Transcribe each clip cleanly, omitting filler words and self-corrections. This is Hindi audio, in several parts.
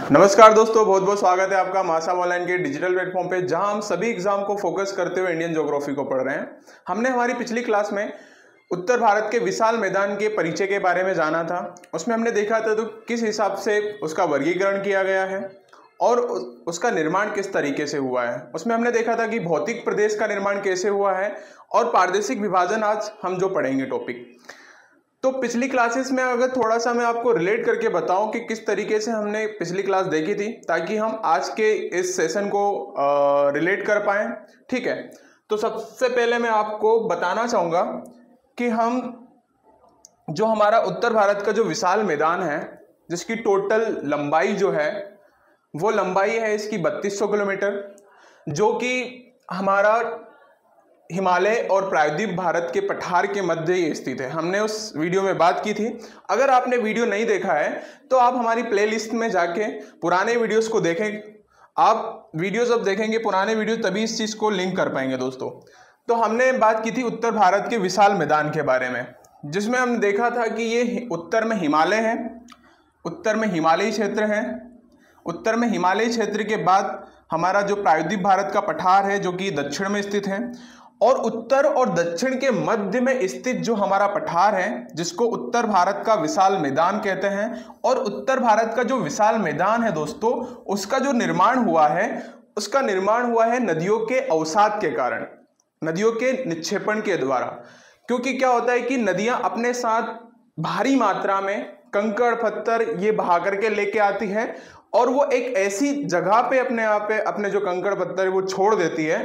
नमस्कार दोस्तों, बहुत बहुत स्वागत है आपका मासा ऑनलाइन के डिजिटल प्लेटफॉर्म पे, जहां हम सभी एग्जाम को फोकस करते हुए इंडियन ज्योग्राफी को पढ़ रहे हैं। हमने हमारी पिछली क्लास में उत्तर भारत के विशाल मैदान के परिचय के बारे में जाना था। उसमें हमने देखा था तो किस हिसाब से उसका वर्गीकरण किया गया है और उसका निर्माण किस तरीके से हुआ है। उसमें हमने देखा था कि भौतिक प्रदेश का निर्माण कैसे हुआ है और पारदेशिक विभाजन आज हम जो पढ़ेंगे टॉपिक। तो पिछली क्लासेस में अगर थोड़ा सा मैं आपको रिलेट करके बताऊं कि किस तरीके से हमने पिछली क्लास देखी थी, ताकि हम आज के इस सेशन को रिलेट कर पाएं। ठीक है, तो सबसे पहले मैं आपको बताना चाहूँगा कि हम जो हमारा उत्तर भारत का जो विशाल मैदान है, जिसकी टोटल लंबाई जो है वो लंबाई है इसकी 3200 किलोमीटर, जो कि हमारा हिमालय और प्रायद्वीप भारत के पठार के मध्य ही स्थित है। हमने उस वीडियो में बात की थी। अगर आपने वीडियो नहीं देखा है तो आप हमारी प्लेलिस्ट में जाके पुराने वीडियोस को देखें। आप वीडियोस अब देखेंगे पुराने वीडियो, तभी इस चीज़ को लिंक कर पाएंगे दोस्तों। तो हमने बात की थी उत्तर भारत के विशाल मैदान के बारे में, जिसमें हमने देखा था कि ये उत्तर में हिमालय है, उत्तर में हिमालयी क्षेत्र है, उत्तर में हिमालयी क्षेत्र के बाद हमारा जो प्रायद्वीप भारत का पठार है जो कि दक्षिण में स्थित है, और उत्तर और दक्षिण के मध्य में स्थित जो हमारा पठार है जिसको उत्तर भारत का विशाल मैदान कहते हैं। और उत्तर भारत का जो विशाल मैदान है दोस्तों, उसका जो निर्माण हुआ है, उसका निर्माण हुआ है नदियों के अवसाद के कारण, नदियों के निक्षेपण के द्वारा। क्योंकि क्या होता है कि नदियां अपने साथ भारी मात्रा में कंकड़ पत्थर ये बहा करके लेके आती है और वो एक ऐसी जगह पे अपने जो कंकड़ पत्थर वो छोड़ देती है,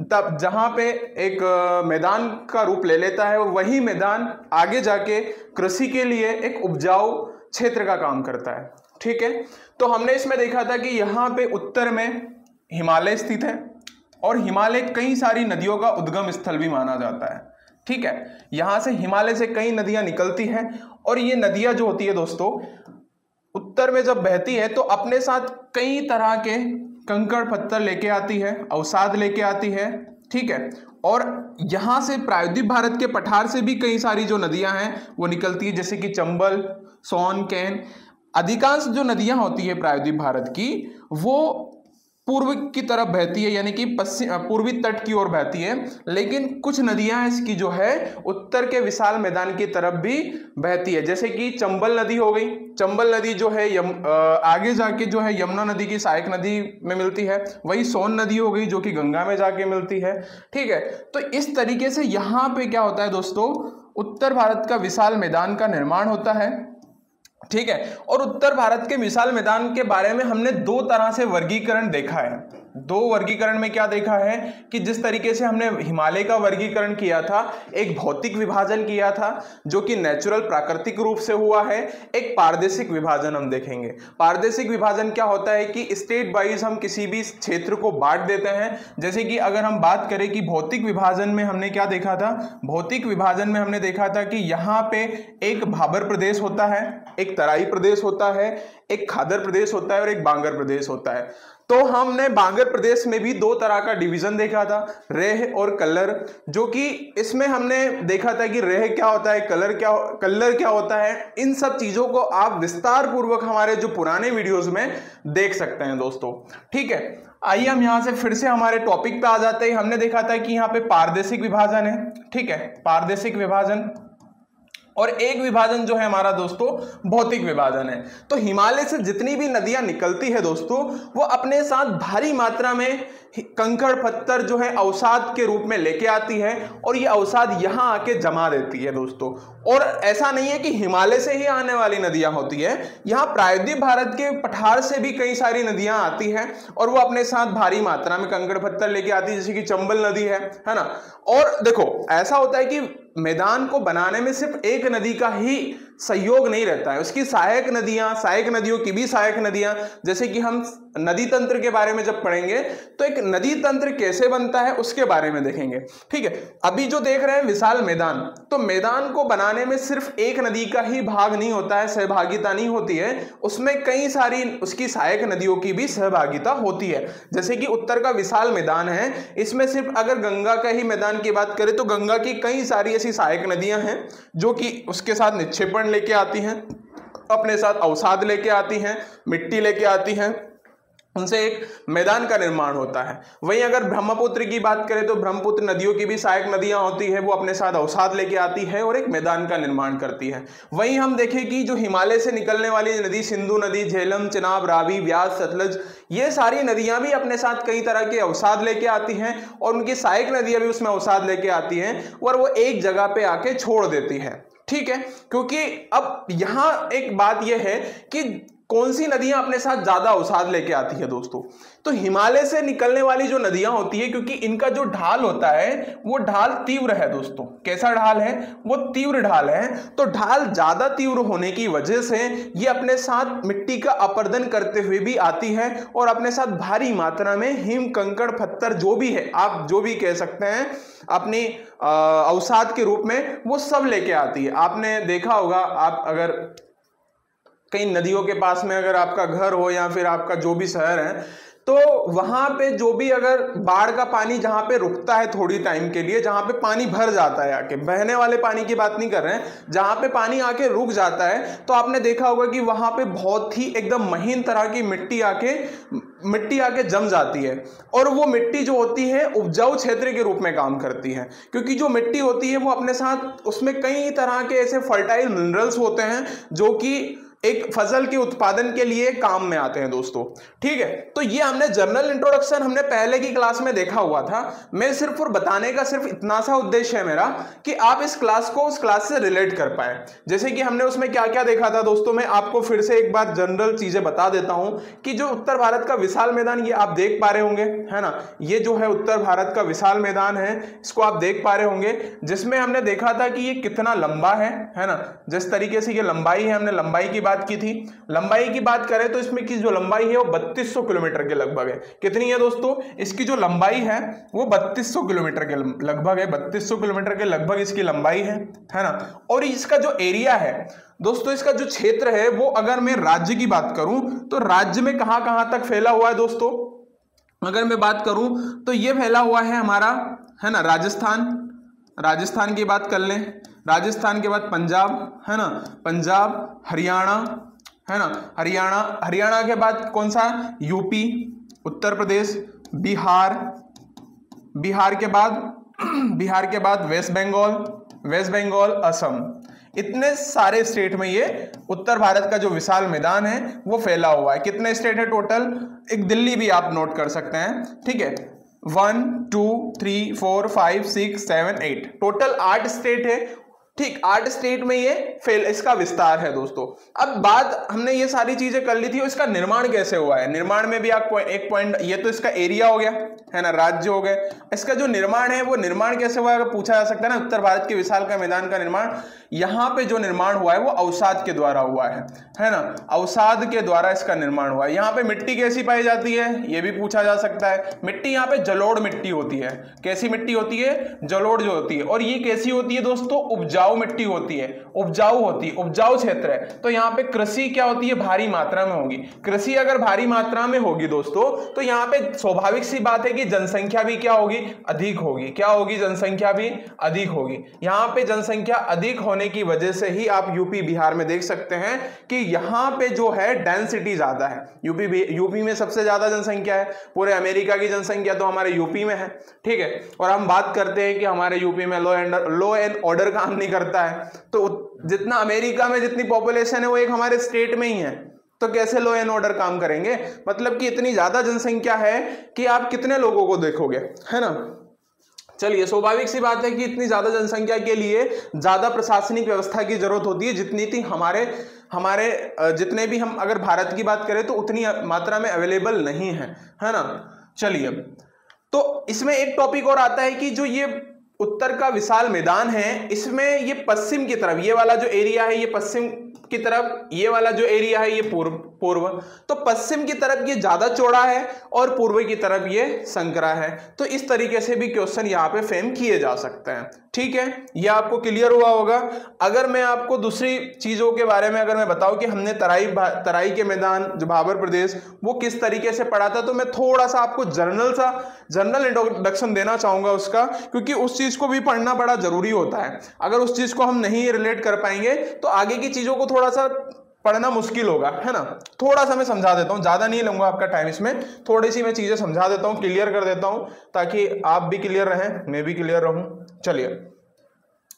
तब जहां पे एक मैदान का रूप ले लेता है, और वही मैदान आगे जाके कृषि के लिए एक उपजाऊ क्षेत्र का काम करता है। ठीक है, तो हमने इसमें देखा था कि यहाँ पे उत्तर में हिमालय स्थित है और हिमालय कई सारी नदियों का उद्गम स्थल भी माना जाता है। ठीक है, यहाँ से हिमालय से कई नदियां निकलती हैं और ये नदियां जो होती है दोस्तों, उत्तर में जब बहती है तो अपने साथ कई तरह के कंकड़ पत्थर लेके आती है, अवसाद लेके आती है। ठीक है, और यहाँ से प्रायद्वीप भारत के पठार से भी कई सारी जो नदियां हैं वो निकलती है, जैसे कि चंबल, सोन, कैन। अधिकांश जो नदियां होती है प्रायद्वीप भारत की वो पूर्व की तरफ बहती है, यानी कि पूर्वी तट की ओर बहती है, लेकिन कुछ नदियां इसकी जो है उत्तर के विशाल मैदान की तरफ भी बहती है, जैसे कि चंबल नदी हो गई। चंबल नदी जो है आगे जाके जो है यमुना नदी की सहायक नदी में मिलती है। वही सोन नदी हो गई जो कि गंगा में जाके मिलती है। ठीक है, तो इस तरीके से यहाँ पे क्या होता है दोस्तों, उत्तर भारत का विशाल मैदान का निर्माण होता है। ठीक है, और उत्तर भारत के विशाल मैदान के बारे में हमने दो तरह से वर्गीकरण देखा है। दो वर्गीकरण में क्या देखा है कि जिस तरीके से हमने हिमालय का वर्गीकरण किया था, एक भौतिक विभाजन किया था जो कि नेचुरल प्राकृतिक रूप से हुआ है, एक पारदेशिक विभाजन हम देखेंगे। पारदेशिक विभाजन क्या होता है कि स्टेट वाइज हम किसी भी क्षेत्र को बांट देते हैं। जैसे कि अगर हम बात करें कि भौतिक विभाजन में हमने क्या देखा था, भौतिक विभाजन में हमने देखा था कि यहाँ पे एक भाबर प्रदेश होता है, एक तराई प्रदेश होता है, एक खादर प्रदेश होता है और एक बांगर प्रदेश होता है। तो हमने बांगर प्रदेश में भी दो तरह का डिवीजन देखा था, रेह और कल्लर, जो कि इसमें हमने देखा था कि रेह क्या होता है, कल्लर क्या होता है। इन सब चीजों को आप विस्तार पूर्वक हमारे जो पुराने वीडियोस में देख सकते हैं दोस्तों। ठीक है, आइए हम यहां से फिर से हमारे टॉपिक पे आ जाते हैं। हमने देखा था कि यहाँ पे पारदेशिक विभाजन है। ठीक है, पारदेशिक विभाजन, और एक विभाजन जो है हमारा दोस्तों भौतिक विभाजन है। तो हिमालय से जितनी भी नदियां निकलती है दोस्तों, वो अपने साथ भारी मात्रा में कंकड़ पत्थर जो है अवसाद के रूप में लेके आती है और ये अवसाद यहाँ आके जमा देती है दोस्तों। और ऐसा नहीं है कि हिमालय से ही आने वाली नदियां होती है, यहाँ प्रायद्वीप भारत के पठार से भी कई सारी नदियां आती हैं और वो अपने साथ भारी मात्रा में कंकड़ पत्थर लेके आती है, जैसे कि चंबल नदी है ना। और देखो ऐसा होता है कि मैदान को बनाने में सिर्फ एक नदी का ही सहयोग नहीं रहता है, उसकी सहायक नदियों की भी सहायक नदियां, जैसे कि हम नदी तंत्र के बारे में जब पढ़ेंगे तो एक नदी तंत्र कैसे बनता है उसके बारे में देखेंगे। ठीक है, अभी जो देख रहे हैं विशाल मैदान, तो मैदान को बनाने में सिर्फ एक नदी का ही भाग नहीं होता है, सहभागिता नहीं होती है, उसमें कई सारी उसकी सहायक नदियों की भी सहभागिता होती है। जैसे कि उत्तर का विशाल मैदान है, इसमें सिर्फ अगर गंगा का ही मैदान की बात करें तो गंगा की कई सारी ऐसी सहायक नदियां हैं जो कि उसके साथ निक्षेपण लेके आती हैं। अपने साथ अवसाद लेके आती हैं, मिट्टी लेके आती हैं, उनसे एक मैदान का निर्माण होता है। वहीं अगर ब्रह्मपुत्र की बात करें तो ब्रह्मपुत्र नदियों की भी सहायक नदियां होती है, वो अपने साथ अवसाद लेके आती है और एक मैदान का निर्माण करती है। वहीं हम देखें कि जो हिमालय से निकलने वाली नदी, सिंधु नदी, झेलम, चिनाब, रावी, व्यास, सतलज, ये सारी नदियां भी अपने साथ कई तरह के अवसाद लेके आती हैं और उनकी सहायक नदियां भी उसमें अवसाद लेके आती हैं और वो एक जगह पे आके छोड़ देती है। ठीक है, क्योंकि अब यहां एक बात यह है कि कौन सी नदियां अपने साथ ज्यादा अवसाद लेके आती है दोस्तों, तो हिमालय से निकलने वाली जो नदियां होती है, क्योंकि इनका जो ढाल होता है वो ढाल तीव्र है दोस्तों। कैसा ढाल है? वो तीव्र ढाल है। तो ढाल ज्यादा तीव्र होने की वजह से ये अपने साथ मिट्टी का अपरदन करते हुए भी आती है और अपने साथ भारी मात्रा में हिम, कंकड़, पत्थर, जो भी है, आप जो भी कह सकते हैं अपनी अवसाद के रूप में, वो सब लेके आती है। आपने देखा होगा, आप अगर कई नदियों के पास में अगर आपका घर हो या फिर आपका जो भी शहर है, तो वहां पे जो भी अगर बाढ़ का पानी जहां पे रुकता है थोड़ी टाइम के लिए, जहां पे पानी भर जाता है आके, बहने वाले पानी की बात नहीं कर रहे हैं, जहां पे पानी आके रुक जाता है, तो आपने देखा होगा कि वहां पे बहुत ही एकदम महीन तरह की मिट्टी आके जम जाती है और वो मिट्टी जो होती है उपजाऊ क्षेत्र के रूप में काम करती है, क्योंकि जो मिट्टी होती है वो अपने साथ उसमें कई तरह के ऐसे फर्टाइल मिनरल्स होते हैं जो कि एक फसल के उत्पादन के लिए काम में आते हैं दोस्तों। ठीक है, तो ये हमने जनरल इंट्रोडक्शन हमने पहले की क्लास में देखा हुआ था। मैं सिर्फ और बताने का सिर्फ इतना सा उद्देश्य है मेरा कि आप इस क्लास को उस क्लास से रिलेट कर पाए। जैसे कि हमने उसमें क्या क्या देखा था दोस्तों, मैं आपको फिर से एक बार जनरल चीजें बता देता हूं कि जो उत्तर भारत का विशाल मैदान, ये आप देख पा रहे होंगे, है ना, ये जो है उत्तर भारत का विशाल मैदान है, इसको आप देख पा रहे होंगे, जिसमें हमने देखा था कि ये कितना लंबा है ना। जिस तरीके से ये लंबाई है, हमने लंबाई की बात की थी। लंबाई की बात करें तो इसमें की जो लंबाई है वो 3200 किलोमीटर के लगभग है। कितनी है दोस्तों? इसकी जो लंबाई है वो 3200 किलोमीटर के लगभग है। 3200 किलोमीटर के लगभग इसकी लंबाई है ना। और इसका जो एरिया है दोस्तों, इसका जो क्षेत्र है वो, अगर मैं राज्य की बात करूं तो राज्य में कहां कहां तक फैला हुआ है दोस्तों? अगर मैं बात करूं तो ये फैला हुआ है हमारा, है ना, राजस्थान की बात कर लें। राजस्थान के बाद पंजाब, है ना, पंजाब, हरियाणा, है ना, हरियाणा के बाद कौन सा? यूपी, उत्तर प्रदेश, बिहार के बाद वेस्ट बंगाल, असम। इतने सारे स्टेट में ये उत्तर भारत का जो विशाल मैदान है वो फैला हुआ है। कितने स्टेट है टोटल? एक दिल्ली भी आप नोट कर सकते हैं। ठीक है, 1 2 3 4 5 6 7 8, टोटल 8 स्टेट है। ठीक, 8 स्टेट में ये इसका विस्तार है दोस्तों। अब बात, हमने ये सारी चीजें कर ली थी और इसका निर्माण कैसे हुआ है। निर्माण में भी आप एक पॉइंट, ये तो इसका एरिया हो गया, है ना, राज्य हो गए। इसका जो निर्माण है वो निर्माण कैसे हुआ है अगर पूछा जा सकता है ना, उत्तर भारत के विशाल का मैदान का निर्माण, यहां पे जो निर्माण हुआ है वो अवसाद के द्वारा हुआ है ना, अवसाद के द्वारा इसका निर्माण हुआ है। यहाँ पे मिट्टी कैसी पाई जाती है ये भी पूछा जा सकता है। मिट्टी यहाँ पे जलोढ़ मिट्टी होती है। कैसी मिट्टी होती है? जलोढ़ जो होती है। और ये कैसी होती है दोस्तों? उपजाऊ मिट्टी होती है, उपजाऊ क्षेत्र है। तो यहाँ पे कृषि क्या होती है? भारी मात्रा में होगी। कृषि अगर भारी मात्रा में होगी दोस्तों, तो यहाँ पे स्वाभाविक सी बात है कि जनसंख्या भी क्या होगी? अधिक होगी। क्या होगी? जनसंख्या भी अधिक होगी। यहाँ पे जनसंख्या अधिक होने की वजह से ही आप यूपी बिहार में देख सकते हैं कि यहाँ पे जो है डेंसिटी ज्यादा है। यूपी में सबसे ज्यादा जनसंख्या है। पूरे अमेरिका की जनसंख्या तो हमारे यूपी में है। ठीक है, और हम बात करते हैं कि हमारे यूपी में लॉ एंड ऑर्डर काम नहीं करता है, तो जितना अमेरिका में जितनी पॉपुलेशन है वो एक हमारे स्टेट में ही है, तो कैसे लॉ एंड ऑर्डर काम करेंगे? मतलब कि इतनी ज्यादा जनसंख्या है कि आप कितने लोगों को देखोगे, है ना। चलिए, स्वाभाविक सी बात है कि इतनी ज्यादा जनसंख्या के लिए ज्यादा प्रशासनिक व्यवस्था की जरूरत होती है, जितनी थी हमारे जितने भी, हम अगर भारत की बात करें तो उतनी मात्रा में अवेलेबल नहीं है ना। चलिए, तो इसमें एक टॉपिक और आता है कि जो ये उत्तर का विशाल मैदान है, इसमें ये पश्चिम की तरफ, ये वाला जो एरिया है ये पश्चिम की तरफ, ये वाला जो एरिया है ये पूर्व। तो पश्चिम की तरफ ये ज्यादा चौड़ा है और पूर्व की तरफ ये संकरा है। तो इस तरीके से भी क्वेश्चन यहाँ पे फ्रेम किए जा सकते हैं। ठीक है, ये आपको क्लियर हुआ होगा। अगर मैं आपको दूसरी चीजों के बारे में अगर मैं बताऊं कि हमने तराई के मैदान जो भाबर प्रदेश वो किस तरीके से पढ़ा था, तो मैं थोड़ा सा आपको जनरल इंट्रोडक्शन देना चाहूंगा उसका, क्योंकि उस चीज को भी पढ़ना बड़ा जरूरी होता है। अगर उस चीज को हम नहीं रिलेट कर पाएंगे तो आगे की चीजों को थोड़ा सा पढ़ना मुश्किल होगा, है ना। थोड़ा सा मैं समझा देता हूँ, ज्यादा नहीं लूंगा आपका टाइम इसमें, थोड़ी सी मैं चीजें समझा देता हूँ, क्लियर कर देता हूँ, ताकि आप भी क्लियर रहें, मैं भी क्लियर रहूं। चलिए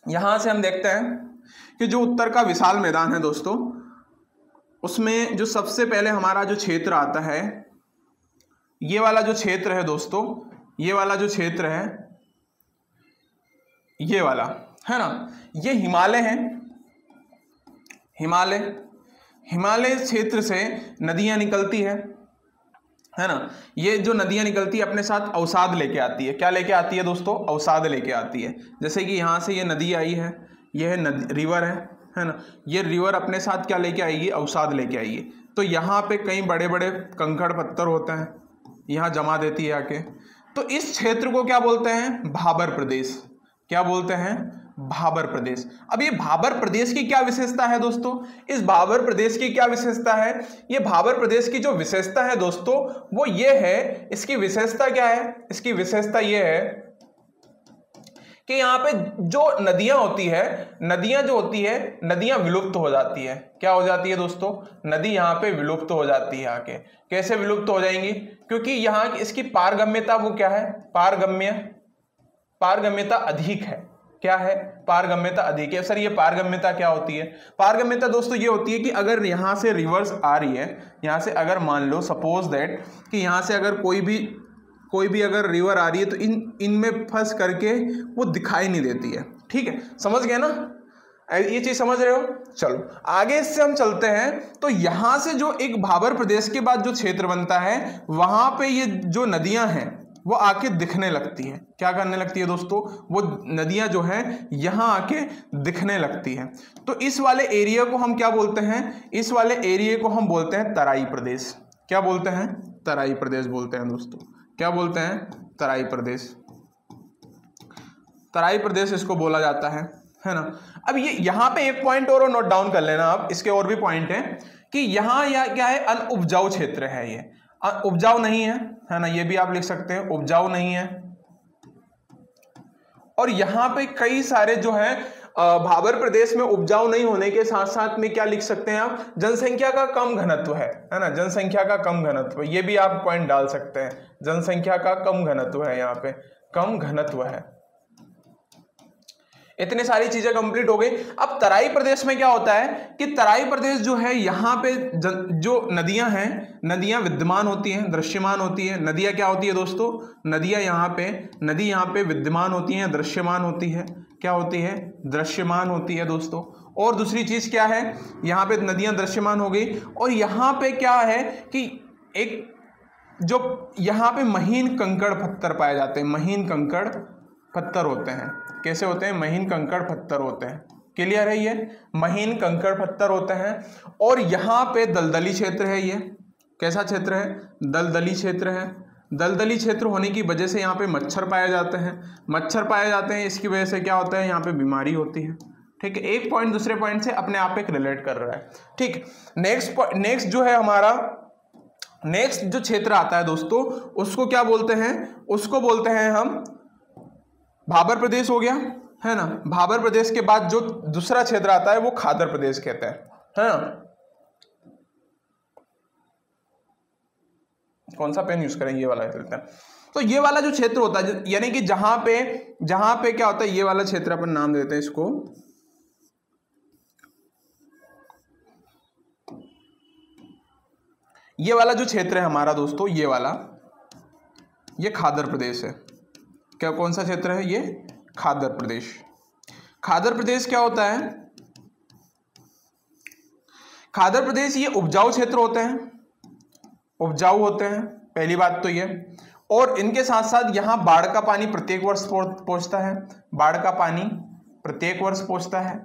यहां से हम देखते हैं कि जो उत्तर का विशाल मैदान है दोस्तों, उसमें जो सबसे पहले हमारा जो क्षेत्र आता है, ये वाला जो क्षेत्र है दोस्तों, ये वाला जो क्षेत्र है, ये वाला, है ना, ये हिमालय है। हिमालय क्षेत्र से नदियां निकलती है ना। ये जो नदियां निकलती है अपने साथ अवसाद लेके आती है। क्या लेके आती है दोस्तों? अवसाद लेके आती है। जैसे कि यहाँ से ये नदी आई है, ये है रिवर है ना। ये रिवर अपने साथ क्या लेके आएगी? अवसाद लेके आएगी। तो यहाँ पे कई बड़े बड़े कंकड़ पत्थर होते हैं, यहाँ जमा देती है आके। तो इस क्षेत्र को क्या बोलते हैं? भाबर प्रदेश। क्या बोलते हैं? भाबर प्रदेश। अब ये भाबर प्रदेश की क्या विशेषता है दोस्तों? इस भाबर प्रदेश की क्या विशेषता है? ये भाबर प्रदेश की जो विशेषता है दोस्तों, वो ये है, इसकी विशेषता क्या है? इसकी विशेषता ये है कि यहाँ पे जो नदियां होती है, नदियां जो होती है, नदियां विलुप्त हो जाती है। क्या हो जाती है दोस्तों? नदी यहाँ पे विलुप्त हो जाती है आके। कैसे विलुप्त हो जाएंगी? क्योंकि यहाँ इसकी पारगम्यता वो क्या है? पारगम्यता अधिक है। क्या है? पारगम्यता अधिक है। सर ये पारगम्यता क्या होती है? पारगम्यता दोस्तों ये होती है कि अगर यहाँ से रिवर्स आ रही है, यहाँ से अगर मान लो सपोज दैट कि यहाँ से अगर कोई भी अगर रिवर आ रही है, तो इनमें फंस करके वो दिखाई नहीं देती है। ठीक है, समझ गए ना? ये चीज समझ रहे हो? चलो आगे इससे हम चलते हैं। तो यहां से जो एक भाबर प्रदेश के बाद जो क्षेत्र बनता है, वहां पे ये जो नदियां हैं वो आके दिखने लगती है। क्या करने लगती है दोस्तों? वो नदियां जो हैं यहां आके दिखने लगती हैं। तो इस वाले एरिया को हम क्या बोलते हैं? इस वाले एरिया को हम बोलते हैं तराई प्रदेश। क्या बोलते हैं? तराई प्रदेश बोलते हैं दोस्तों। क्या बोलते हैं? तराई प्रदेश। तराई प्रदेश इसको बोला जाता है ना। अब ये यहाँ पे एक पॉइंट और नोट डाउन कर लेना आप, इसके और भी पॉइंट हैं कि यहाँ या क्या है? अनउपजाऊ क्षेत्र है। ये उपजाऊ नहीं है ना, ये भी आप लिख सकते हैं, उपजाऊ नहीं है। और यहाँ पे कई सारे जो है भाबर प्रदेश में उपजाऊ नहीं होने के साथ साथ में क्या लिख सकते हैं आप? जनसंख्या का कम घनत्व है ना, जनसंख्या का कम घनत्व, ये भी आप पॉइंट डाल सकते हैं। जनसंख्या का कम घनत्व है, यहाँ पे कम घनत्व है। इतनी सारी चीजें कंप्लीट हो गई। अब तराई प्रदेश में क्या होता है कि तराई प्रदेश जो है, यहाँ पे जो नदियां हैं, नदियां विद्यमान होती हैं, दृश्यमान होती है। नदियां क्या होती है दोस्तों? नदी यहाँ पे विद्यमान होती हैं, दृश्यमान होती है। क्या होती है? दृश्यमान होती है दोस्तों। और दूसरी चीज क्या है? यहाँ पे नदियां दृश्यमान हो गई, और यहाँ पे क्या है कि एक जो यहाँ पे महीन कंकड़ पत्थर पाए जाते हैं, महीन कंकड़ पत्थर होते हैं। कैसे होते हैं? महीन कंकड़ पत्थर होते हैं। क्लियर है? ये महीन कंकड़ पत्थर होते हैं। और यहाँ पे दलदली क्षेत्र है। ये कैसा क्षेत्र है? दलदली क्षेत्र है। दलदली क्षेत्र होने की वजह से यहाँ पे मच्छर पाए जाते हैं। इसकी वजह से क्या होता है? यहाँ पे बीमारी होती है। ठीक है, एक पॉइंट दूसरे पॉइंट से अपने आप एक रिलेट कर रहा है। ठीक, नेक्स्ट जो है हमारा, नेक्स्ट जो क्षेत्र आता है दोस्तों, उसको क्या बोलते हैं? उसको बोलते हैं हम भाबर प्रदेश। हो गया है ना। भाबर प्रदेश के बाद जो दूसरा क्षेत्र आता है वो खादर प्रदेश कहते हैं, है ना। कौन सा पेन यूज करें? ये वाला चलता है। तो ये वाला जो क्षेत्र होता है, यानी कि जहां पे क्या होता है, ये वाला क्षेत्र अपन नाम देते हैं इसको, ये वाला जो क्षेत्र है हमारा दोस्तों, ये वाला, ये खादर प्रदेश है। क्या, कौन सा क्षेत्र है ये? खादर प्रदेश। खादर प्रदेश क्या होता है? खादर प्रदेश ये उपजाऊ क्षेत्र होते हैं, उपजाऊ होते हैं, पहली बात तो ये। और इनके साथ साथ यहाँ बाढ़ का पानी प्रत्येक वर्ष पहुंचता है, बाढ़ का पानी प्रत्येक वर्ष पहुंचता है।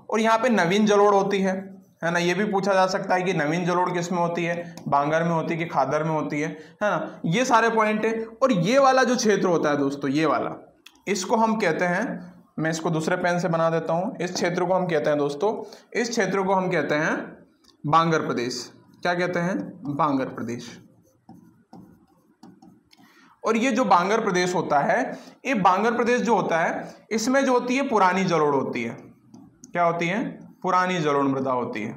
और यहाँ पे नवीन जलोढ़ होती है ना। ये भी पूछा जा सकता है कि नवीन जलोढ़ किस में होती है? बांगर में होती है कि खादर में होती है ना। ये सारे पॉइंट है। और ये वाला जो क्षेत्र होता है दोस्तों, ये वाला, इसको हम कहते हैं, मैं इसको दूसरे पेन से बना देता हूं, इस क्षेत्र को हम कहते हैं दोस्तों, इस क्षेत्र को हम कहते हैं बांगर प्रदेश। क्या कहते हैं? बांगर प्रदेश। और ये जो बांगर प्रदेश होता है, ये बांगर प्रदेश जो होता है, इसमें जो होती है पुरानी जलोढ़ होती है। क्या होती है? पुरानी जलोढ़ मृदा होती है।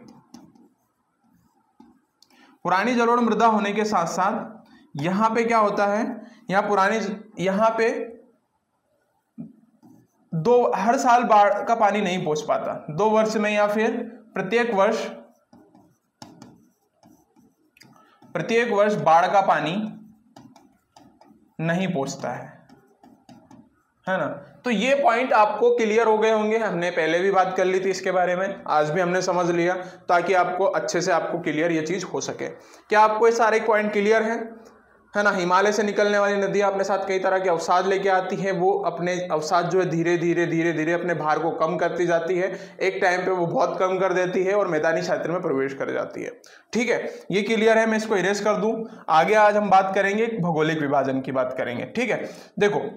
पुरानी जलोढ़ मृदा होने के साथ साथ यहां पे क्या होता है, यहां पे हर साल बाढ़ का पानी नहीं पहुंच पाता, 2 वर्ष में या फिर प्रत्येक वर्ष बाढ़ का पानी नहीं पहुंचता है ना। तो ये पॉइंट आपको क्लियर हो गए होंगे, हमने पहले भी बात कर ली थी इसके बारे में, आज भी हमने समझ लिया ताकि आपको अच्छे से आपको क्लियर ये चीज हो सके। क्या आपको ये सारे पॉइंट क्लियर है ना। हिमालय से निकलने वाली नदियां अपने साथ कई तरह के अवसाद लेके आती है, वो अपने अवसाद जो है धीरे धीरे अपने भार को कम करती जाती है, एक टाइम पे वो बहुत कम कर देती है और मैदानी क्षेत्र में प्रवेश कर जाती है। ठीक है, ये क्लियर है, मैं इसको इरेज कर दूं। आगे आज हम बात करेंगे भौगोलिक विभाजन की बात करेंगे। ठीक है, देखो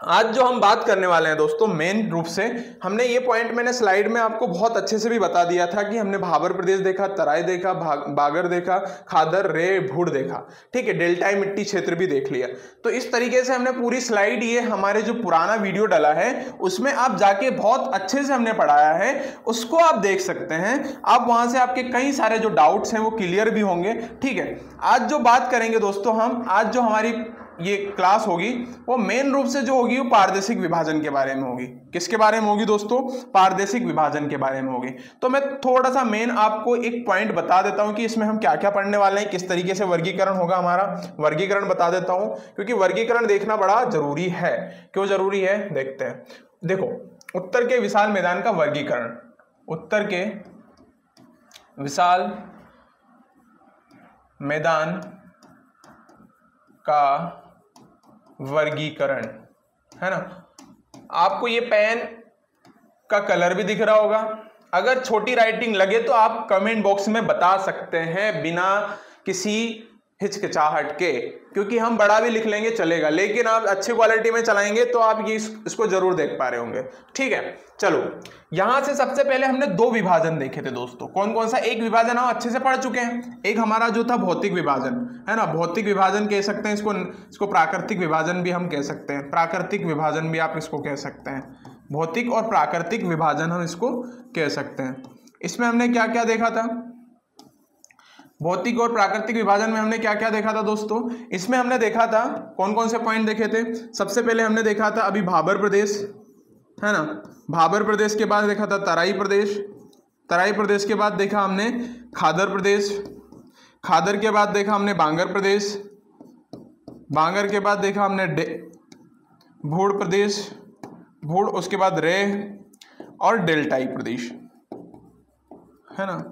आज जो हम बात करने वाले हैं दोस्तों, मेन रूप से हमने ये पॉइंट मैंने स्लाइड में आपको बहुत अच्छे से भी बता दिया था कि हमने भाबर प्रदेश देखा, तराई देखा, बागर देखा, खादर, रे, भूड़ देखा। ठीक है, डेल्टाई मिट्टी क्षेत्र भी देख लिया। तो इस तरीके से हमने पूरी स्लाइड, ये हमारे जो पुराना वीडियो डला है उसमें आप जाके बहुत अच्छे से हमने पढ़ाया है, उसको आप देख सकते हैं। आप वहां से आपके कई सारे जो डाउट्स हैं वो क्लियर भी होंगे। ठीक है, आज जो बात करेंगे दोस्तों हम, आज जो हमारी ये क्लास होगी वो मेन रूप से जो होगी वो पारदेशिक विभाजन के बारे में होगी। किसके बारे में होगी दोस्तों? पारदेशिक विभाजन के बारे में होगी। तो मैं थोड़ा सा मेन आपको एक पॉइंट बता देता हूं कि इसमें हम क्या क्या पढ़ने वाले हैं, किस तरीके से वर्गीकरण होगा हमारा, वर्गीकरण बता देता हूं, क्योंकि वर्गीकरण देखना बड़ा जरूरी है। क्यों जरूरी है देखते हैं। देखो, उत्तर के विशाल मैदान का वर्गीकरण, उत्तर के विशाल मैदान का वर्गीकरण, है ना। आपको ये पेन का कलर भी दिख रहा होगा। अगर छोटी राइटिंग लगे तो आप कमेंट बॉक्स में बता सकते हैं बिना किसी हिचकिचाहट के, क्योंकि हम बड़ा भी लिख लेंगे चलेगा, लेकिन आप अच्छी क्वालिटी में चलाएंगे तो आप ये इसको जरूर देख पा रहे होंगे। ठीक है, चलो यहां से सबसे पहले हमने 2 विभाजन देखे थे दोस्तों। कौन कौन सा? एक विभाजन हम अच्छे से पढ़ चुके हैं, एक हमारा जो था भौतिक विभाजन, है ना। भौतिक विभाजन कह सकते हैं इसको प्राकृतिक विभाजन भी हम कह सकते हैं, प्राकृतिक विभाजन भी आप इसको कह सकते हैं। भौतिक और प्राकृतिक विभाजन हम इसको कह सकते हैं। इसमें हमने क्या क्या देखा था? भौतिक और प्राकृतिक विभाजन में हमने क्या क्या देखा था दोस्तों? इसमें हमने देखा था, कौन कौन से पॉइंट देखे थे? सबसे पहले हमने देखा था अभी भाबर प्रदेश, है ना। भाबर प्रदेश के बाद देखा था तराई प्रदेश, तराई प्रदेश के बाद देखा हमने खादर प्रदेश, खादर के बाद देखा हमने बांगर प्रदेश, बांगर के बाद देखा हमने भूड़ प्रदेश, भूड़, उसके बाद रे और डेल्टाई प्रदेश, है ना।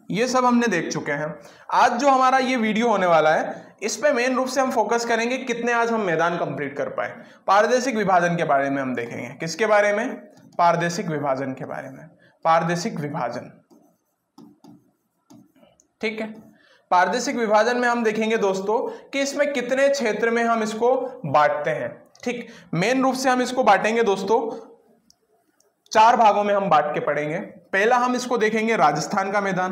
ये सब हमने देख चुके हैं। आज जो हमारा ये वीडियो होने वाला है इस पे मेन रूप से हम फोकस करेंगे कितने आज हम मैदान कंप्लीट कर पाए। पारदेशिक विभाजन के बारे में हम देखेंगे। किसके बारे में? पारदेशिक विभाजन के बारे में। पारदेशिक विभाजन, ठीक है। पारदेशिक विभाजन में हम देखेंगे दोस्तों कि इसमें कितने क्षेत्र में हम इसको बांटते हैं। ठीक, मेन रूप से हम इसको बांटेंगे दोस्तों 4 भागों में हम बांट के पढ़ेंगे। पहला हम इसको देखेंगे राजस्थान का मैदान,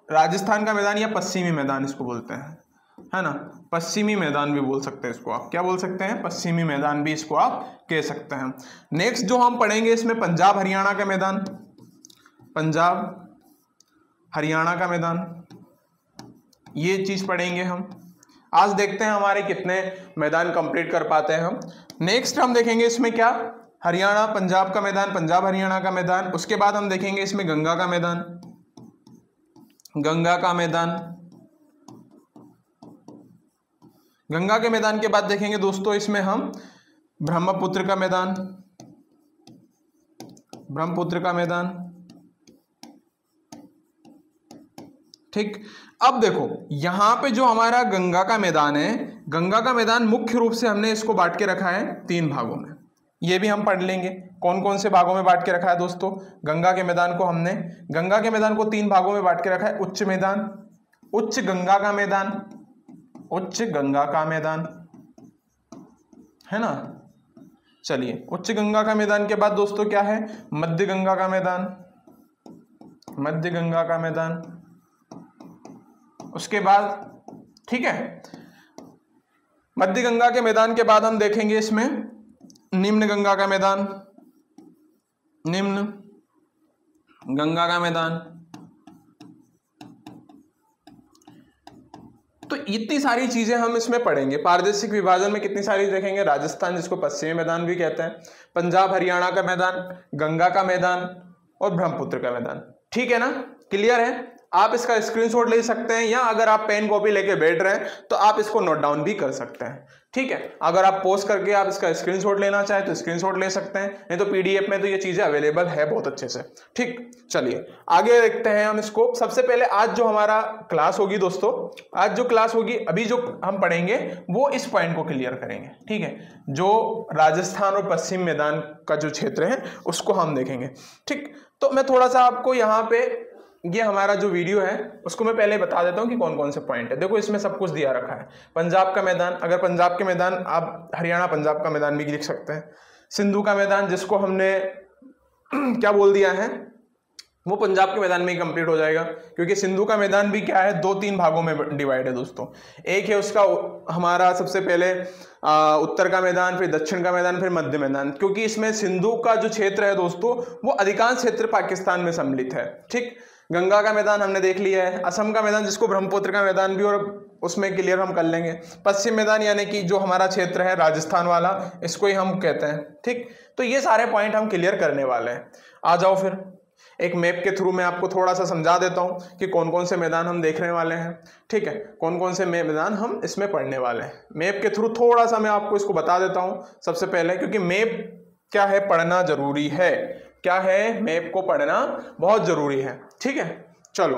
राजस्थान का मैदान या पश्चिमी मैदान इसको बोलते हैं, है ना। पश्चिमी मैदान भी बोल सकते हैं इसको, आप क्या बोल सकते हैं? पश्चिमी मैदान भी इसको आप कह सकते हैं। नेक्स्ट जो हम पढ़ेंगे इसमें पंजाब हरियाणा का मैदान, पंजाब हरियाणा का मैदान, ये चीज पढ़ेंगे हम। आज देखते हैं हमारे कितने मैदान कंप्लीट कर पाते हैं हम। नेक्स्ट हम देखेंगे इसमें क्या? हरियाणा पंजाब का मैदान, पंजाब हरियाणा का मैदान। उसके बाद हम देखेंगे इसमें गंगा का मैदान, गंगा का मैदान। गंगा के मैदान के बाद देखेंगे दोस्तों इसमें हम ब्रह्मपुत्र का मैदान, ब्रह्मपुत्र का मैदान। ठीक, अब देखो यहां पे जो हमारा गंगा का मैदान है, गंगा का मैदान मुख्य रूप से हमने इसको बांट के रखा है 3 भागों में। ये भी हम पढ़ लेंगे कौन कौन से भागों में बांट के रखा है दोस्तों। गंगा के मैदान को हमने, गंगा के मैदान को 3 भागों में बांट के रखा है। उच्च मैदान, उच्च गंगा का मैदान, उच्च गंगा का मैदान, है ना। चलिए, उच्च गंगा का मैदान के बाद दोस्तों क्या है? मध्य गंगा का मैदान, मध्य गंगा का मैदान। उसके बाद, ठीक है, मध्य गंगा के मैदान के बाद हम देखेंगे इसमें निम्न गंगा का मैदान, निम्न गंगा का मैदान। तो इतनी सारी चीजें हम इसमें पढ़ेंगे। पारदर्शिक विभाजन में कितनी सारी देखेंगे, राजस्थान जिसको पश्चिमी मैदान भी कहते हैं, पंजाब हरियाणा का मैदान, गंगा का मैदान और ब्रह्मपुत्र का मैदान। ठीक है ना, क्लियर है। आप इसका स्क्रीनशॉट ले सकते हैं, या अगर आप पेन कॉपी लेके बैठ रहे हैं तो आप इसको नोट डाउन भी कर सकते हैं। ठीक है, अगर आप पॉज करके आप इसका स्क्रीनशॉट लेना चाहें तो स्क्रीनशॉट ले सकते हैं, नहीं तो पीडीएफ में तो ये चीजें अवेलेबल है बहुत अच्छे से। ठीक, चलिए आगे देखते हैं हम इसको। सबसे पहले आज जो हमारा क्लास होगी दोस्तों, आज जो क्लास होगी, अभी जो हम पढ़ेंगे वो इस पॉइंट को क्लियर करेंगे। ठीक है, जो राजस्थान और पश्चिम मैदान का जो क्षेत्र है उसको हम देखेंगे। ठीक, तो मैं थोड़ा सा आपको यहाँ पे ये हमारा जो वीडियो है उसको मैं पहले बता देता हूँ कि कौन कौन से पॉइंट है। देखो इसमें सब कुछ दिया रखा है। पंजाब का मैदान, अगर पंजाब के मैदान आप हरियाणा पंजाब का मैदान भी लिख सकते हैं। सिंधु का मैदान जिसको हमने क्या बोल दिया है, वो पंजाब के मैदान में ही कंप्लीट हो जाएगा, क्योंकि सिंधु का मैदान भी क्या है, 2-3 भागों में डिवाइड है दोस्तों। एक है उसका हमारा सबसे पहले उत्तर का मैदान, फिर दक्षिण का मैदान, फिर मध्य मैदान, क्योंकि इसमें सिंधु का जो क्षेत्र है दोस्तों वो अधिकांश क्षेत्र पाकिस्तान में सम्मिलित है। ठीक, गंगा का मैदान हमने देख लिया है। असम का मैदान जिसको ब्रह्मपुत्र का मैदान भी, और उसमें क्लियर हम कर लेंगे। पश्चिम मैदान यानी कि जो हमारा क्षेत्र है राजस्थान वाला, इसको ही हम कहते हैं। ठीक, तो ये सारे पॉइंट हम क्लियर करने वाले हैं। आ जाओ फिर एक मैप के थ्रू मैं आपको थोड़ा सा समझा देता हूं कि कौन कौन से मैदान हम देखने वाले हैं। ठीक है, कौन कौन से मैदान हम इसमें पढ़ने वाले हैं। मैप के थ्रू थोड़ा सा मैं आपको इसको बता देता हूं सबसे पहले, क्योंकि मैप क्या है, पढ़ना जरूरी है। क्या है, मैप को पढ़ना बहुत जरूरी है। ठीक है, चलो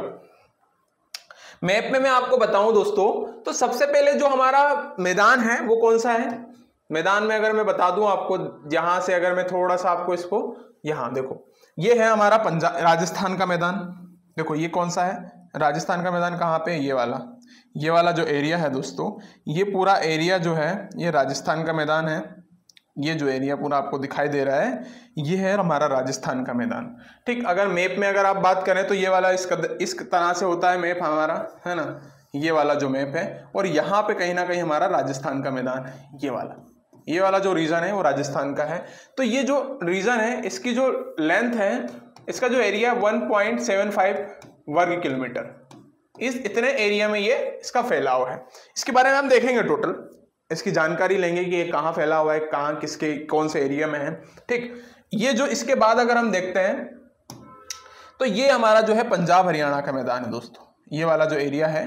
मैप में मैं आपको बताऊं दोस्तों, तो सबसे पहले जो हमारा मैदान है वो कौन सा है। मैदान में अगर मैं बता दूं आपको, यहां से अगर मैं थोड़ा सा आपको इसको, यहां देखो, ये है हमारा राजस्थान का मैदान। देखो ये कौन सा है, राजस्थान का मैदान कहाँ पे, ये वाला जो एरिया है दोस्तों, ये पूरा एरिया जो है ये राजस्थान का मैदान है। ये जो एरिया पूरा आपको दिखाई दे रहा है ये है हमारा राजस्थान का मैदान। ठीक, अगर मैप में अगर आप बात करें तो ये वाला इस तरह से होता है मैप हमारा, है ना, ये वाला जो मैप है, और यहाँ पे कहीं ना कहीं हमारा राजस्थान का मैदान है। ये वाला जो रीजन है वो राजस्थान का है। तो ये जो रीजन है इसकी जो लेंथ है, इसका जो एरिया 1.75 वर्ग किलोमीटर, इस इतने एरिया में ये इसका फैलाव है। इसके बारे में हम देखेंगे, टोटल इसकी जानकारी लेंगे कि ये कहाँ फैला हुआ है, कहाँ किसके कौन से एरिया में है। ठीक, ये जो इसके बाद अगर हम देखते हैं तो ये हमारा जो है पंजाब हरियाणा का मैदान है दोस्तों। ये वाला जो एरिया है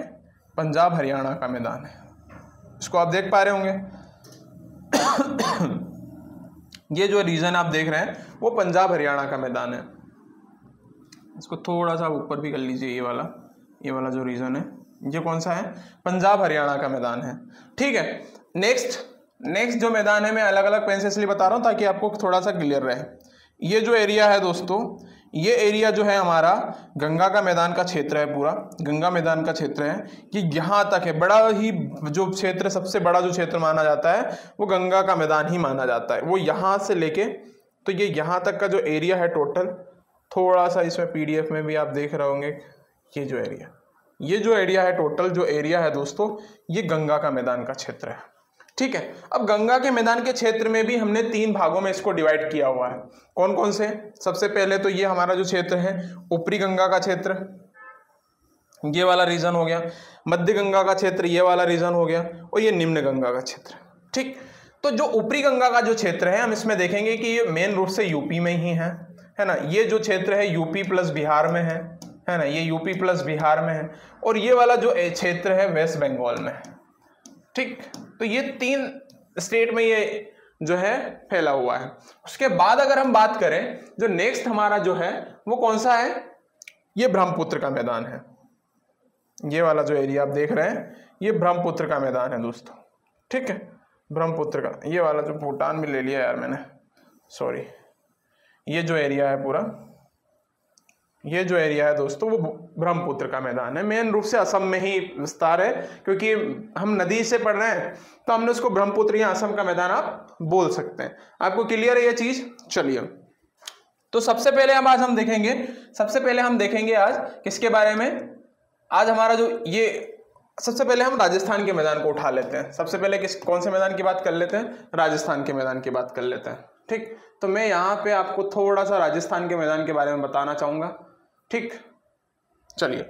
पंजाब हरियाणा का मैदान है, इसको आप देख पा रहे होंगे। ये जो रीजन आप देख रहे हैं वो पंजाब हरियाणा का मैदान है। इसको थोड़ा सा ऊपर भी कर लीजिए। ये वाला जो रीजन है ये कौन सा है, पंजाब हरियाणा का मैदान है। ठीक है, नेक्स्ट जो मैदान है मैं अलग अलग पेन से इसलिए बता रहा हूं ताकि आपको थोड़ा सा क्लियर रहे। ये जो एरिया है दोस्तों, ये एरिया जो है हमारा गंगा का मैदान का क्षेत्र है, पूरा गंगा मैदान का क्षेत्र है। कि यहाँ तक है, बड़ा ही जो क्षेत्र, सबसे बड़ा जो क्षेत्र माना जाता है वो गंगा का मैदान ही माना जाता है। वो यहाँ से लेके तो ये यहाँ तक का जो एरिया है टोटल, थोड़ा सा इसमें पीडीएफ में भी आप देख रहे होंगे, ये जो एरिया है टोटल जो एरिया है दोस्तों, ये गंगा का मैदान का क्षेत्र है। ठीक है, अब गंगा के मैदान के क्षेत्र में भी हमने 3 भागों में इसको डिवाइड किया हुआ है। कौन कौन से, सबसे पहले तो ये हमारा जो क्षेत्र है ऊपरी गंगा का क्षेत्र, ये वाला रीजन हो गया। मध्य गंगा का क्षेत्र ये वाला रीजन हो गया, और ये निम्न गंगा का क्षेत्र। ठीक, तो जो ऊपरी गंगा का जो क्षेत्र है हम इसमें देखेंगे कि ये मेन रूप से यूपी में ही है ना। ये जो क्षेत्र है यूपी प्लस बिहार में है ना, ये यूपी प्लस बिहार में है। और ये वाला जो क्षेत्र है वेस्ट बंगाल में है। ठीक, तो ये 3 स्टेट में ये जो है फैला हुआ है। उसके बाद अगर हम बात करें, जो नेक्स्ट हमारा जो है वो कौन सा है, ये ब्रह्मपुत्र का मैदान है। ये वाला जो एरिया आप देख रहे हैं ये ब्रह्मपुत्र का मैदान है दोस्तों। ठीक है, ब्रह्मपुत्र का, ये वाला जो भूटान में ले लिया यार मैंने, सॉरी, ये जो एरिया है पूरा, ये जो एरिया है दोस्तों वो ब्रह्मपुत्र का मैदान है। मेन रूप से असम में ही विस्तार है, क्योंकि हम नदी से पढ़ रहे हैं तो हमने उसको ब्रह्मपुत्र या असम का मैदान आप बोल सकते हैं। आपको क्लियर है ये चीज। चलिए, तो सबसे पहले आज हम देखेंगे आज किसके बारे में, आज हमारा जो ये, सबसे पहले हम राजस्थान के मैदान को उठा लेते हैं। सबसे पहले कौन से मैदान की बात कर लेते हैं, राजस्थान के मैदान की बात कर लेते हैं। ठीक, तो मैं यहाँ पे आपको थोड़ा सा राजस्थान के मैदान के बारे में बताना चाहूंगा। ठीक, चलिए।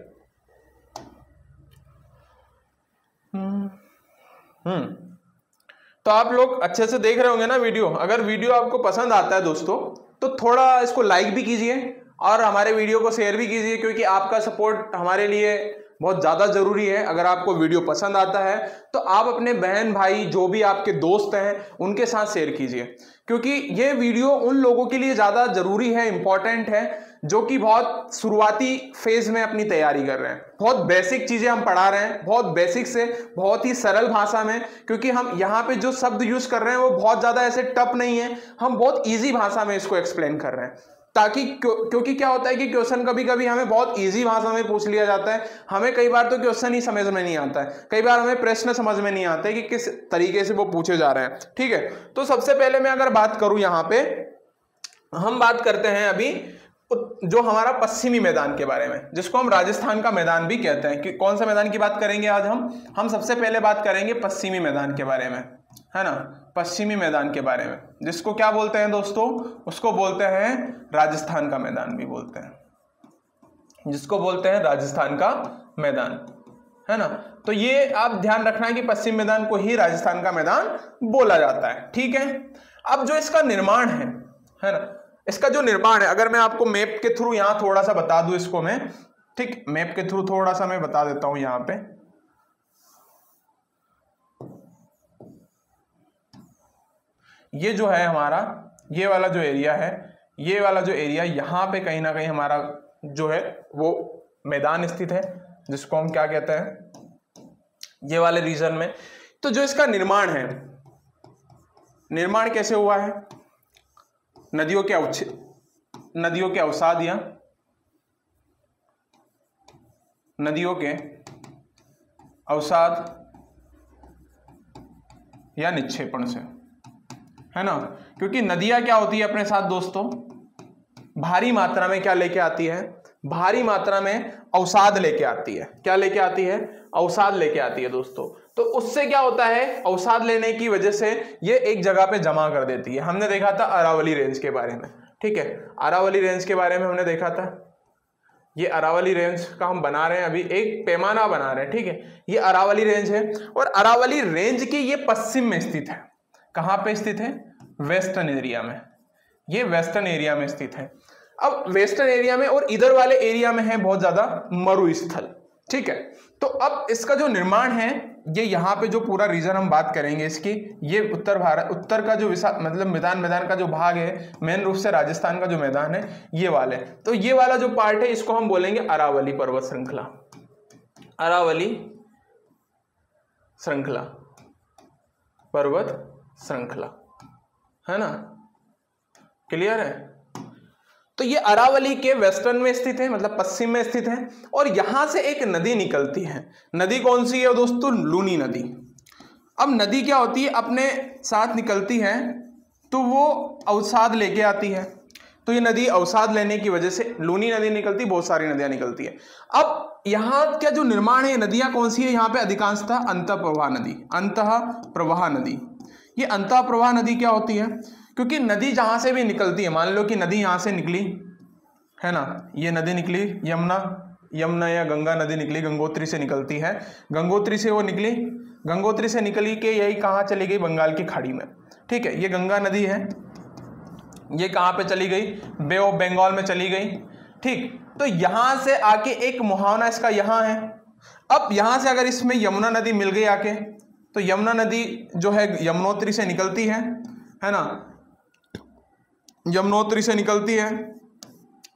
तो आप लोग अच्छे से देख रहे होंगे ना वीडियो। अगर वीडियो आपको पसंद आता है दोस्तों तो थोड़ा इसको लाइक भी कीजिए और हमारे वीडियो को शेयर भी कीजिए, क्योंकि आपका सपोर्ट हमारे लिए बहुत ज़्यादा ज़रूरी है। अगर आपको वीडियो पसंद आता है तो आप अपने बहन भाई जो भी आपके दोस्त हैं उनके साथ शेयर कीजिए, क्योंकि ये वीडियो उन लोगों के लिए ज़्यादा ज़रूरी है, इंपॉर्टेंट है, जो कि बहुत शुरुआती फेज में अपनी तैयारी कर रहे हैं। बहुत बेसिक चीज़ें हम पढ़ा रहे हैं, बहुत बेसिक से बहुत ही सरल भाषा में, क्योंकि हम यहाँ पे जो शब्द यूज़ कर रहे हैं वो बहुत ज़्यादा ऐसे टफ नहीं है, हम बहुत ईजी भाषा में इसको एक्सप्लेन कर रहे हैं, ताकि क्योंकि क्या होता है कि क्वेश्चन कभी कभी हमें बहुत इजी भाषा में पूछ लिया जाता है, हमें कई बार तो क्वेश्चन ही समझ में नहीं आता है, कई बार हमें प्रश्न समझ में नहीं आते कि किस तरीके से वो पूछे जा रहे हैं। ठीक है, तो सबसे पहले मैं अगर बात करूं, यहाँ पे हम बात करते हैं अभी जो हमारा पश्चिमी मैदान के बारे में, जिसको हम राजस्थान का मैदान भी कहते हैं। कि कौन सा मैदान की बात करेंगे आज हम सबसे पहले बात करेंगे पश्चिमी मैदान के बारे में, है ना, पश्चिमी मैदान के बारे में, जिसको क्या बोलते हैं दोस्तों, उसको बोलते हैं राजस्थान का मैदान भी बोलते हैं, जिसको बोलते हैं राजस्थान का मैदान, है ना। तो ये आप ध्यान रखना है कि पश्चिम मैदान को ही राजस्थान का मैदान बोला जाता है। ठीक है, अब जो इसका निर्माण है ना, इसका जो निर्माण है, अगर मैं आपको मैप के थ्रू यहां थोड़ा सा बता दूं इसको मैं, ठीक, मैप के थ्रू थोड़ा सा मैं बता देता हूं यहां पे। ये जो है हमारा, ये वाला जो एरिया है, ये वाला जो एरिया, यहां पे कहीं ना कहीं हमारा जो है वो मैदान स्थित है, जिसको हम क्या कहते हैं, ये वाले रीजन में। तो जो इसका निर्माण है, निर्माण कैसे हुआ है, नदियों के अवसाद या नदियों के अवसाद या निक्षेपण से, है ना। क्योंकि नदियां क्या होती है अपने साथ दोस्तों, भारी मात्रा में क्या लेके आती है, भारी मात्रा में अवसाद लेके आती है। क्या लेके आती है, अवसाद लेके आती है दोस्तों। तो उससे क्या होता है, अवसाद लेने की वजह से ये एक जगह पे जमा कर देती है। हमने देखा था अरावली रेंज के बारे में, ठीक है, अरावली रेंज के बारे में हमने देखा था। ये अरावली रेंज का हम बना रहे हैं, अभी एक पैमाना बना रहे हैं, ठीक है। ये अरावली रेंज है और अरावली रेंज की ये पश्चिम में स्थित है। कहां पे स्थित है, वेस्टर्न एरिया में, ये वेस्टर्न एरिया में स्थित है। अब वेस्टर्न एरिया में और इधर वाले एरिया में है बहुत ज्यादा मरुस्थल, ठीक है। तो अब इसका जो निर्माण है, ये यहाँ पे जो पूरा रीजन हम बात करेंगे इसकी, ये उत्तर भारत, उत्तर का जो मतलब मैदान का जो भाग है, मेन रूप से राजस्थान का जो मैदान है, ये वाले, तो ये वाला जो पार्ट है इसको हम बोलेंगे अरावली पर्वत श्रृंखला, अरावली श्रृंखला, पर्वत श्रृंखला, है ना, क्लियर है। तो ये अरावली के वेस्टर्न में स्थित है, मतलब पश्चिम में स्थित है, और यहां से एक नदी निकलती है। नदी कौन सी है दोस्तों, लूनी नदी। अब नदी क्या होती है, अपने साथ निकलती है तो वो अवसाद लेके आती है। तो ये नदी अवसाद लेने की वजह से लूनी नदी निकलती, बहुत सारी नदियां निकलती है। अब यहाँ क्या जो निर्माण है, नदियां कौन सी है, यहाँ पे अधिकांशतः अंतः प्रवाह नदी, अंतः प्रवाह नदी। ये अंतः प्रवाह नदी क्या होती है, क्योंकि नदी जहां से भी निकलती है, मान लो कि नदी यहां से निकली, है ना, ये नदी निकली, यमुना या गंगा नदी निकली, गंगोत्री से निकलती है, गंगोत्री से वो निकली, गंगोत्री से निकली के यही कहाँ चली गई, बंगाल की खाड़ी में, ठीक है। ये गंगा नदी है, ये कहाँ पे चली गई, बे ऑफ बंगाल में चली गई, ठीक। तो यहां से आके एक मुहावना इसका यहाँ है। अब यहां से अगर इसमें यमुना नदी मिल गई आके, तो यमुना नदी जो है यमुनोत्री से निकलती है ना, यमुनोत्री से निकलती है,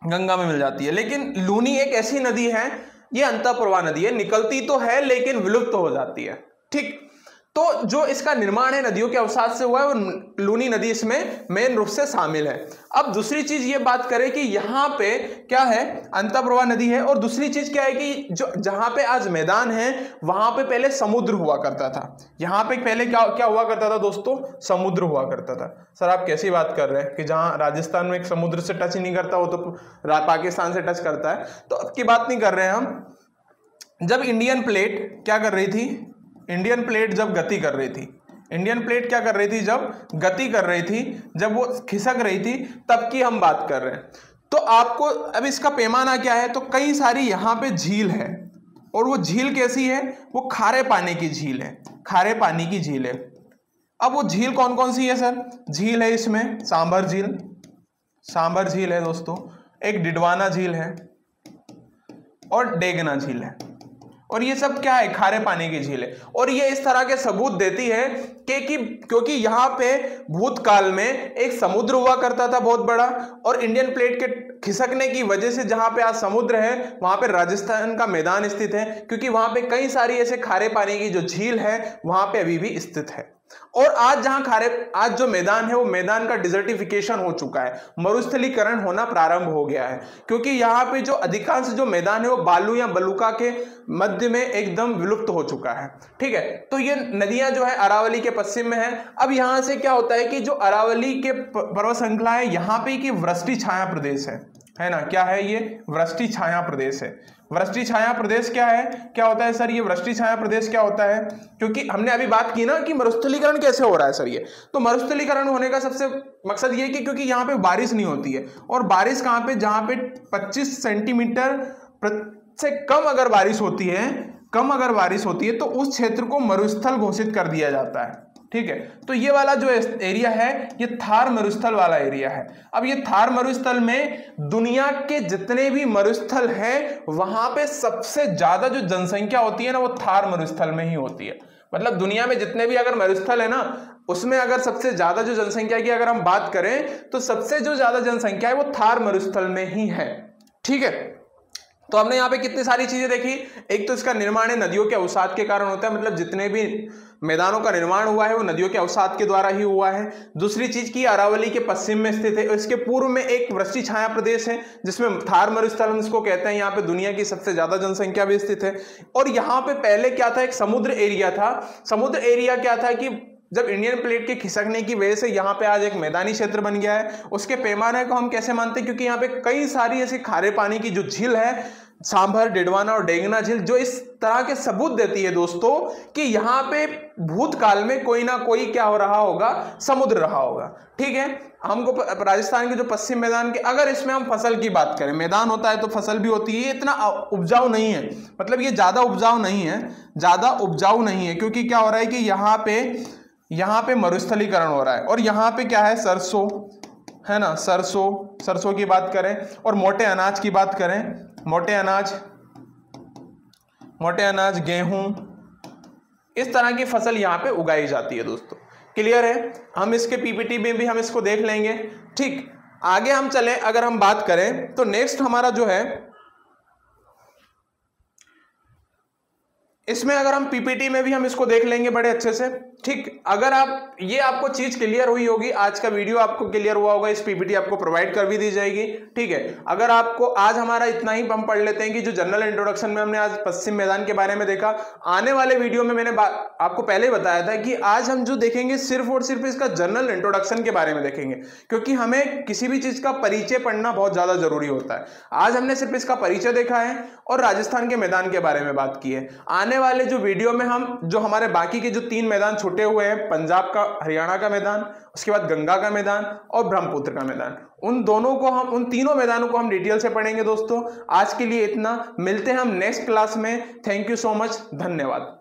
गंगा में मिल जाती है। लेकिन लूनी एक ऐसी नदी है, ये अंतः प्रवाह नदी है, निकलती तो है लेकिन विलुप्त हो जाती है, ठीक। तो जो इसका निर्माण है नदियों के अवसाद से हुआ है, और लूनी नदी इसमें मेन रूप से शामिल है। अब दूसरी चीज ये बात करें कि यहाँ पे क्या है, अंतः प्रवाह नदी है, और दूसरी चीज क्या है कि जो जहां पे आज मैदान है वहां पे पहले समुद्र हुआ करता था। यहाँ पे पहले क्या हुआ करता था दोस्तों, समुद्र हुआ करता था। सर आप कैसी बात कर रहे हैं कि जहां राजस्थान में एक समुद्र से टच ही नहीं करता, वो तो पाकिस्तान से टच करता है। तो अब की बात नहीं कर रहे हैं हम। जब इंडियन प्लेट क्या कर रही थी, इंडियन प्लेट जब गति कर रही थी, इंडियन प्लेट क्या कर रही थी, जब गति कर रही थी, जब वो खिसक रही थी, तब की हम बात कर रहे हैं। तो आपको अब इसका पैमाना क्या है, तो कई सारी यहाँ पे झील है, और वो झील कैसी है, वो खारे पानी की झील है, खारे पानी की झील है। अब वो झील कौन कौन सी है सर, झील है इसमें सांभर झील, सांभर झील है दोस्तों, एक डिडवाना झील है और डेगना झील है, और ये सब क्या है, खारे पानी की झील है। और ये इस तरह के सबूत देती है कि क्योंकि यहाँ पे भूतकाल में एक समुद्र हुआ करता था बहुत बड़ा, और इंडियन प्लेट के खिसकने की वजह से जहां पे आज समुद्र है वहां पे राजस्थान का मैदान स्थित है, क्योंकि वहां पे कई सारी ऐसे खारे पानी की जो झील है वहां पे अभी भी स्थित है। और आज आज जो मैदान है वो मैदान का डिजर्टिफिकेशन हो चुका है, मरुस्थलीकरण होना प्रारंभ हो गया है, क्योंकि यहाँ पे जो अधिकांश जो मैदान है वो बालू या बलुका के मध्य में एकदम विलुप्त हो चुका है। ठीक है, तो ये नदियां जो है अरावली के पश्चिम में है। अब यहाँ से क्या होता है कि जो अरावली के पर्वत श्रृंखला है यहाँ पे की वृष्टि छाया प्रदेश है ना, क्या है ये, वृष्टि छाया प्रदेश है। वृष्टि छाया प्रदेश क्या है, क्या होता है सर ये वृष्टि छाया प्रदेश क्या होता है, क्योंकि हमने अभी बात की ना कि मरुस्थलीकरण कैसे हो रहा है सर ये, तो मरुस्थलीकरण होने का सबसे मकसद ये कि क्योंकि यहाँ पे बारिश नहीं होती है, और बारिश कहाँ पे, जहाँ पे 25 सेंटीमीटर से कम अगर बारिश होती है, तो उस क्षेत्र को मरुस्थल घोषित कर दिया जाता है। ठीक है, तो ये वाला जो एरिया है ये थार मरुस्थल वाला एरिया है। अब ये थार मरुस्थल में दुनिया के जितने भी मरुस्थल हैं वहां पे सबसे ज्यादा जो जनसंख्या होती है ना वो थार मरुस्थल में ही होती है। मतलब दुनिया में जितने भी अगर मरुस्थल है ना उसमें अगर सबसे ज्यादा जो जनसंख्या की अगर हम बात करें तो सबसे जो ज्यादा जनसंख्या है वो थार मरुस्थल में ही है। ठीक है, तो हमने यहाँ पे कितनी सारी चीजें देखी। एक तो इसका निर्माण है नदियों के अवसाद के कारण होता है, मतलब जितने भी मैदानों का निर्माण हुआ है वो नदियों के अवसाद के द्वारा ही हुआ है। दूसरी चीज की अरावली के पश्चिम में स्थित है, इसके पूर्व में एक वृष्टि छाया प्रदेश है जिसमें थार मरुस्थल हम इसको कहते हैं, यहाँ पे दुनिया की सबसे ज्यादा जनसंख्या भी स्थित है। और यहाँ पे पहले क्या था, एक समुद्र एरिया था। समुद्र एरिया क्या था कि जब इंडियन प्लेट के खिसकने की वजह से यहाँ पे आज एक मैदानी क्षेत्र बन गया है। उसके पैमाने को हम कैसे मानते हैं, क्योंकि यहाँ पे कई सारी ऐसी खारे पानी की जो झील है, सांभर, डिडवाना और डेगना झील, जो इस तरह के सबूत देती है दोस्तों कि यहाँ पे भूतकाल में कोई ना कोई क्या हो रहा होगा, समुद्र रहा होगा। ठीक है, हमको राजस्थान के जो पश्चिम मैदान के, अगर इसमें हम फसल की बात करें, मैदान होता है तो फसल भी होती है, ये इतना उपजाऊ नहीं है, मतलब ये ज्यादा उपजाऊ नहीं है, क्योंकि क्या हो रहा है कि यहाँ पे मरुस्थलीकरण हो रहा है। और यहाँ पे क्या है, सरसों है ना, सरसों की बात करें और मोटे अनाज की बात करें, मोटे अनाज गेहूं, इस तरह की फसल यहाँ पे उगाई जाती है दोस्तों। क्लियर है, हम इसके पीपीटी में भी हम इसको देख लेंगे। ठीक, आगे हम चले, अगर हम बात करें तो नेक्स्ट हमारा जो है इसमें अगर हम पीपीटी में भी हम इसको देख लेंगे बड़े अच्छे से। ठीक, अगर आप ये आपको चीज क्लियर हुई होगी, आज का वीडियो आपको क्लियर हुआ होगा, इस पीपीटी आपको प्रोवाइड कर भी दी जाएगी। ठीक है, अगर आपको आज हमारा इतना ही हम पढ़ लेते हैं कि जो जनरल इंट्रोडक्शन में हमने आज पश्चिम मैदान के बारे में देखा, आने वाले वीडियो में मैंने आपको पहले ही बताया था कि आज हम जो देखेंगे सिर्फ और सिर्फ इसका जनरल इंट्रोडक्शन के बारे में देखेंगे, क्योंकि हमें किसी भी चीज का परिचय पढ़ना बहुत ज्यादा जरूरी होता है। आज हमने सिर्फ इसका परिचय देखा है और राजस्थान के मैदान के बारे में बात की है। आने वाले जो वीडियो में हम जो हमारे बाकी के जो 3 मैदान छूटे हुए हैं, पंजाब का, हरियाणा का मैदान, उसके बाद गंगा का मैदान और ब्रह्मपुत्र का मैदान, उन तीनों मैदानों को हम डिटेल से पढ़ेंगे दोस्तों। आज के लिए इतना, मिलते हैं हम नेक्स्ट क्लास में। थैंक यू सो मच, धन्यवाद।